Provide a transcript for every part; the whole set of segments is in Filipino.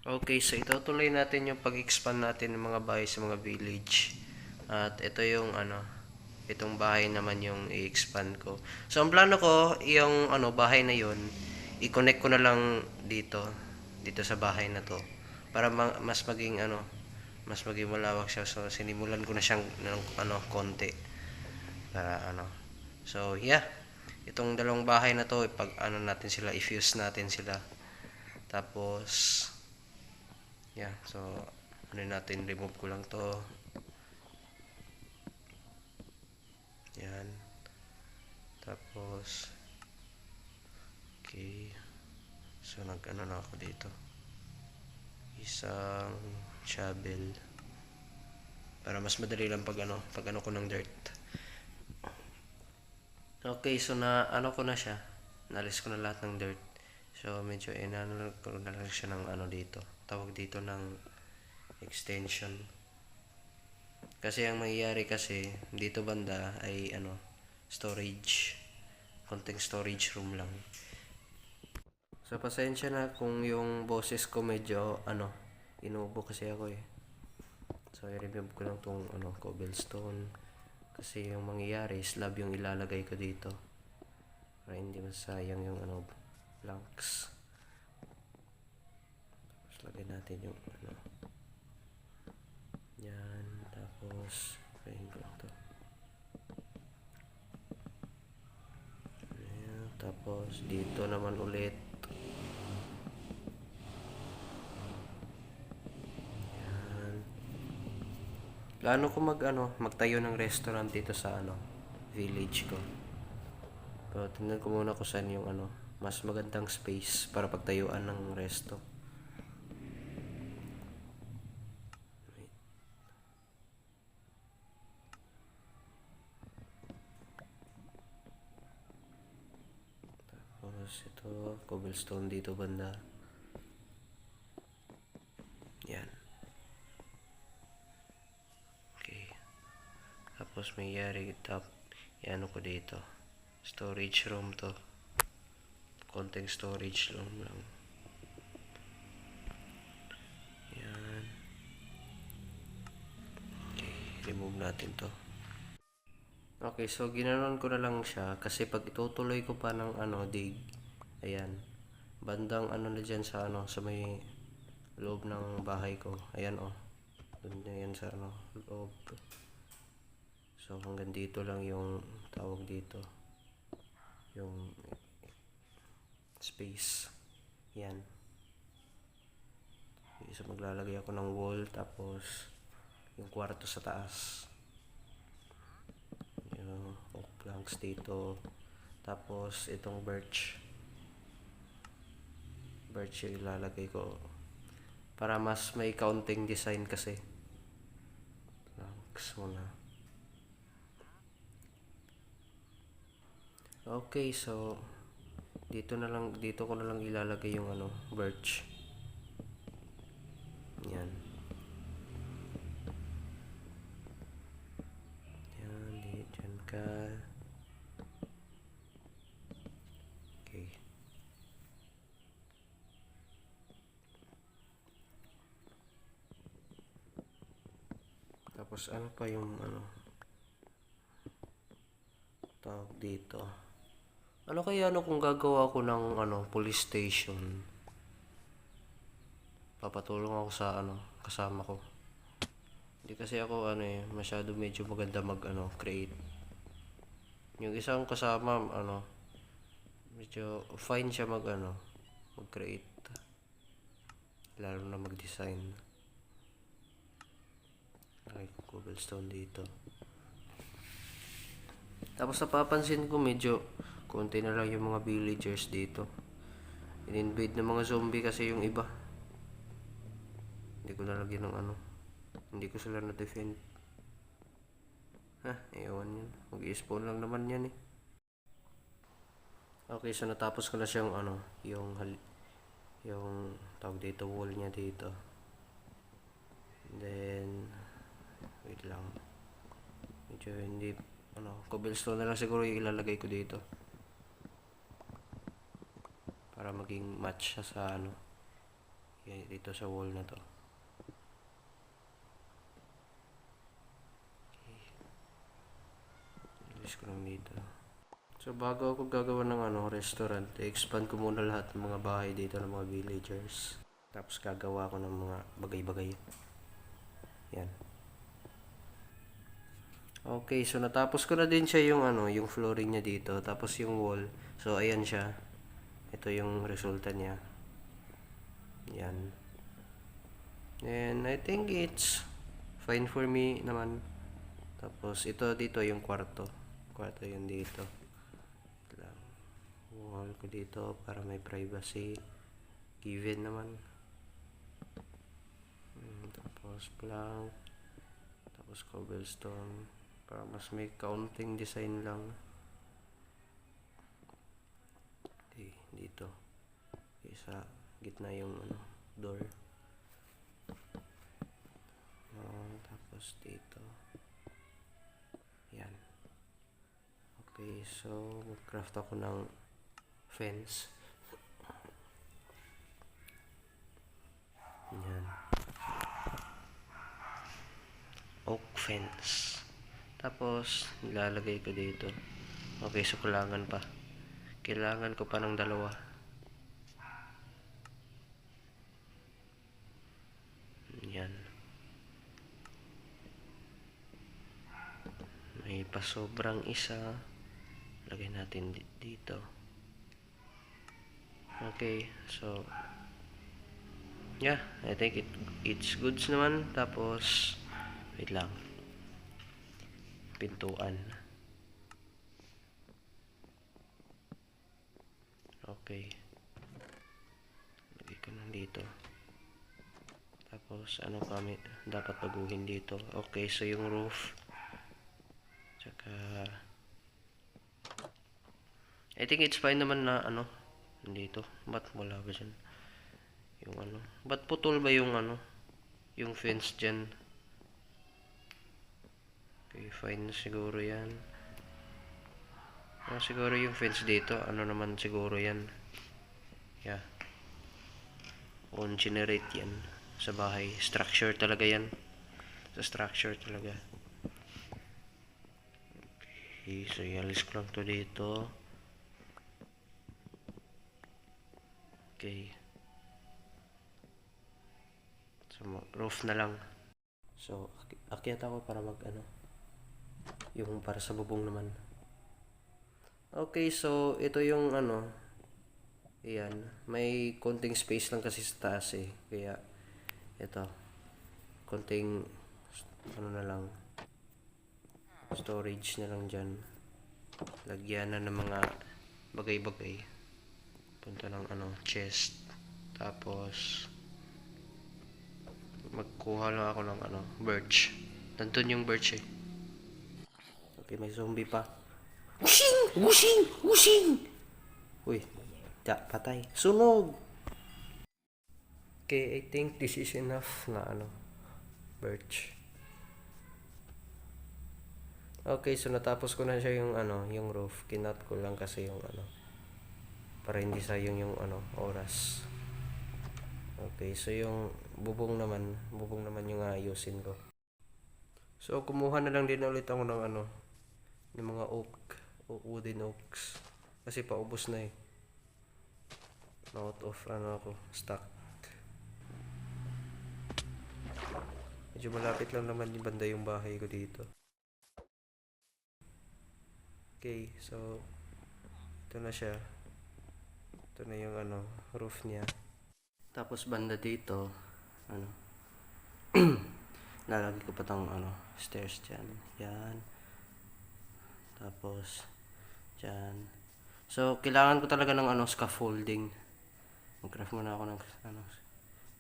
Okay, so itutuloy natin yung pag-expand natin ng mga bahay sa mga village. At ito yung itong bahay naman yung i-expand ko. So ang plano ko, yung bahay na yun, i-connect ko na lang dito sa bahay na to para mas maging mas maging malawak siya. So sinimulan ko na siyang ng konti para So yeah, itong dalawang bahay na to, ipag natin sila, i-fuse natin sila. Tapos yeah, so natin, remove ko lang to. Yan. Tapos okay. So na ako dito. Isang shovel para mas madali lang pag ko ng dirt. Okay, so na ko na siya. Nalis ko na lahat ng dirt. So medyo ko na lang siya ng dito. Tawag dito ng extension. Kasi ang mangyayari kasi dito banda ay storage. Konting storage room lang. So pasensya na kung yung boses ko medyo inuubo kasi ako eh. So i-remove ko lang tong cobblestone kasi yung mangyayari slab yung ilalagay ko dito para hindi masayang yung planks. Tapos lagay natin yung yan, tapos pahin ko lang to. Ayan, tapos dito naman ulit. Plano ko magtayo ng restaurant dito sa village ko. Pero tingnan ko muna kung saan yung mas magandang space para pagtayuan ng resto. Tapos ito, cobblestone dito banda. Yan. Okay. Tapos may yari yan ko dito. Storage room to. Konting storage room lang. Yan. Okay, remove natin to. Okay, so ginanon ko na lang siya kasi pag itutuloy ko pa ng dig. Ayan. Bandang na diyan sa sa may loob ng bahay ko. Ayan Doon na yan sa loob. So hanggang dito lang yung tawag dito. Yung space. Yan. So maglalagay ako ng wall tapos yung kwarto sa taas. Yung oak planks dito. Tapos itong birch yung ilalagay ko para mas may counting design kasi. Planks muna. Okay, so dito ko na lang ilalagay yung birch. Yan. Yan, dyan ka. Okay. Tapos pa yung tawag dito. Ano kaya kung gagawa ko ng police station? Papatulong ako sa kasama ko. Hindi kasi ako masyado medyo maganda create. Yung isang kasama medyo fine siya mag-create. Lalo na mag-design. Lagay ko cobblestone dito. Tapos napapansin ko medyo konti na lang yung mga villagers dito. In-invade ng mga zombie kasi yung iba. Hindi ko nalagyan ng hindi ko sila na-defend. Ewan yun. Mag-i-spawn lang naman yan eh. Okay, so natapos ko na siyang yung tawag dito, wall niya dito. And then wait lang. Medyo hindi cobblestone na lang siguro yung ilalagay ko dito. Para maging match siya sa Okay, dito sa wall na to. Okay. Alis ko lang dito. So bago ako gagawa ng restaurant, i-expand ko muna lahat ng mga bahay dito ng mga villagers. Tapos gagawa ko ng mga bagay-bagay. Yan. Okay, so natapos ko na din siya yung yung flooring niya dito, tapos yung wall. So ayan siya. Ito yung resulta niya. Yan. And I think it's fine for me naman. Tapos ito dito yung kwarto. Kwarto yun dito. Lang. Wall ko dito para may privacy. Given naman. Tapos plank. Tapos cobblestone. Para mas may counting design lang. Okay, dito. Okay, sa gitna yung door. Tapos dito. Yan. Okay, so mag-craft ako ng fence. Yan. Oak fence. Tapos, nilalagay ko dito. Okay, so kailangan pa. Kailangan ko pa ng dalawa. Yan. May pasobrang isa. Lagay natin dito. Okay, so yeah, I think it's goods naman. Tapos wait lang. Pintuan. Okay. Lagay ko lang dito. Tapos ano kami dapat baguhin dito. Okay, so yung roof. Tsaka I think it's fine naman na dito. Ba't wala ba dyan? Yung ba't putol ba yung yung fence dyan? Okay, fine siguro yan. Siguro yung fence dito, naman siguro yan. Yeah. On generate yan sa bahay. Structure talaga yan. Sa structure talaga. Okay, so ialis ko lang to dito. Okay. So, roof na lang. So, akyat ako para yung para sa bubong naman. Okay, so ito yung ayan, may konting space lang kasi sa taas eh. Kaya ito, konting na lang, storage na lang dyan. Lagyan na ng mga bagay-bagay. Punta ng chest. Tapos magkuha lang ako ng birch. Nandun yung birch eh. Okay, may zombie pa. Wishing! Wishing! Wishing! Uy, patay. Sunog! Okay, I think this is enough na birch. Okay, so natapos ko na siya yung yung roof. Kinat ko lang kasi yung para hindi sayang yung oras. Okay, so yung bubong naman yung ayusin ko. So kumuha na lang din ulit ako ng ng mga wooden oaks kasi paubos na eh. Out of ako stock. Medyo malapit lang naman yung banda yung bahay ko dito. Okay, so ito na siya. Ito na yung roof niya. Tapos banda dito lalagay ko pa tong stairs dyan. Yan. Tapos dyan. So kailangan ko talaga ng scaffolding. Mag-craft muna ako ng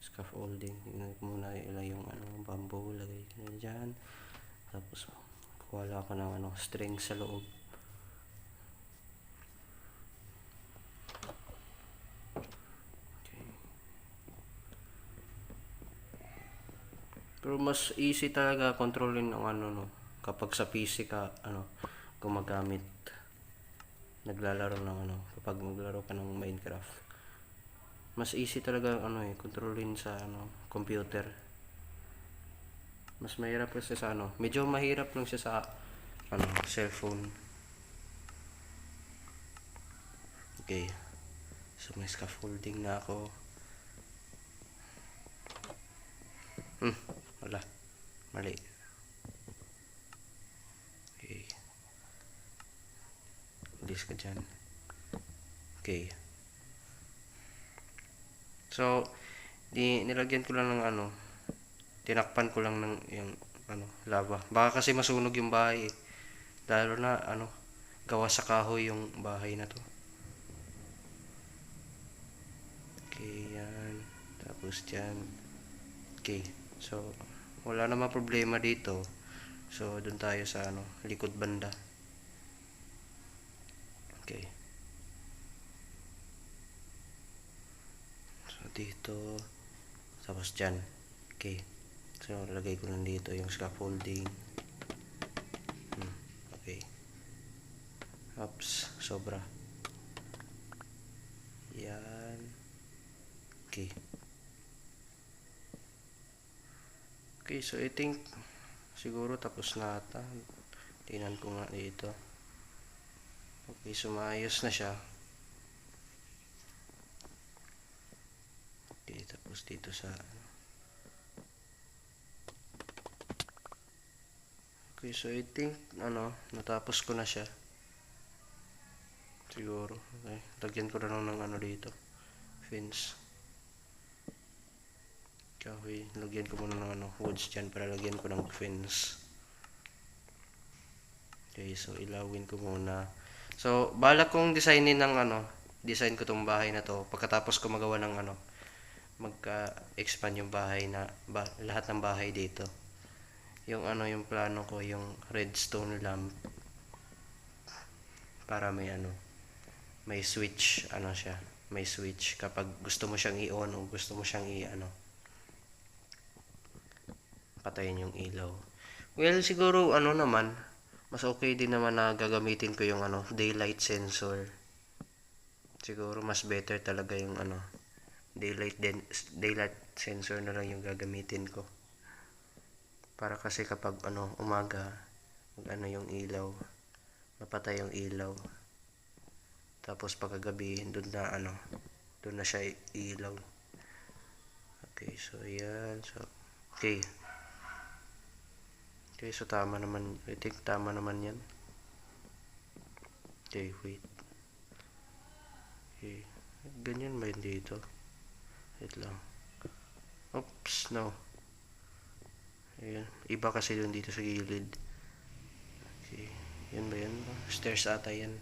scaffolding. Tingnan ko muna yung bamboo, lagay ko na dyan. Tapos kuha ako ng string sa loob. Pero mas easy talaga kontrolin ng kapag sa PC ka gumagamit, naglalaro ng kapag maglaro ka ng Minecraft. Mas easy talaga ano controlin sa computer. Mas mahirap kasi sa medyo mahirap lang siya sa cellphone. Okay. So may scaffolding na ako. Wala. Mali. Okay. Alis ka dyan. Okay. So, nilagyan ko lang ng tinakpan ko lang ng yung lava. Baka kasi masunog yung bahay. Lalo na gawa sa kahoy yung bahay na to. Okay, yan. Tapos dyan. Okay. So, wala namang problema dito. So, dun tayo sa likod banda. Okay. So, dito. Tapos dyan. Okay. So, lagay ko lang dito yung scaffolding. Okay. Oops. Sobra. Yan. Okay. Okay, so I think siguro tapos na ata. Tingnan ko nga dito. Okay, so maayos na siya. Okay, tapos dito sa okay, so I think natapos ko na siya. Siguro. Okay, lagyan ko na lang ng dito. Fence. Okay, lagyan ko muna ng woods dyan para lagyan ko ng fence. Okay, so ilawin ko muna. So, balak kong designin ng design ko tong bahay na to. Pagkatapos ko magawa ng magka-expand yung bahay na lahat ng bahay dito. Yung yung plano ko, yung redstone lamp. Para may switch, siya. May switch kapag gusto mo siyang i-on o gusto mo siyang patayin yung ilaw. Well, siguro naman, mas okay din naman na gagamitin ko yung daylight sensor. Siguro mas better talaga yung daylight sensor na lang yung gagamitin ko. Para kasi kapag umaga, yung ilaw, mapatay yung ilaw. Tapos pagkagabi, doon na siya ilaw. Okay, so yan. So, okay. Okay, so tama naman. I think tama naman yan. Okay, wait. Okay. Ganyan ba yun dito? Wait lang. Oops, no. Ayan. Iba kasi dun dito sa gilid. Okay. Yan ba yan? Stairs ata yan.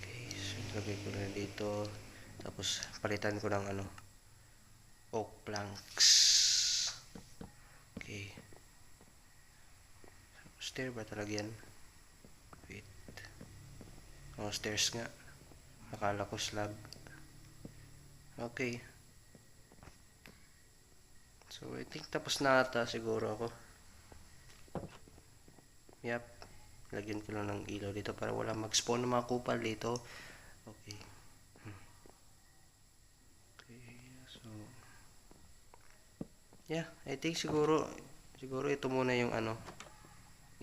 Okay, so lagay ko na dito. Tapos palitan ko ng oak planks. Okay. Stair ba talaga yan? Wait. Oh, stairs nga. Akala ko slab. Okay. So, I think tapos na ata siguro ako. Yep. Lagyan ko lang ng ilaw dito para wala mag-spawn ng mga kupal dito. Okay. Yeah, I think siguro ito muna yung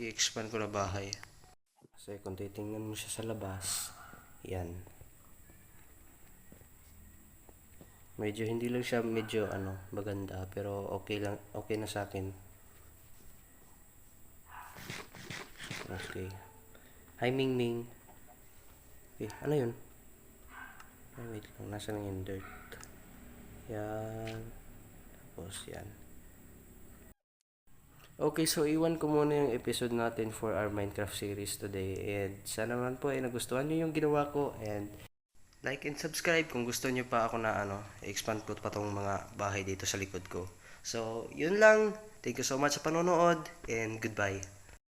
i-expand ko na bahay. Kasi kung titingnan mo siya sa labas, yan. Medyo hindi lang siya medyo maganda, pero okay lang, okay na sa akin. Okay. Hi Ming Ming. Okay, ano yun? Ay, wait lang, nasa na yung dirt. Yan. Tapos yan. Okay, so iwan ko muna yung episode natin for our Minecraft series today. And sana naman po ay nagustuhan nyo yung ginawa ko. And like and subscribe kung gusto nyo pa ako na expand ko pa tong mga bahay dito sa likod ko. So, yun lang. Thank you so much sa panonood and goodbye.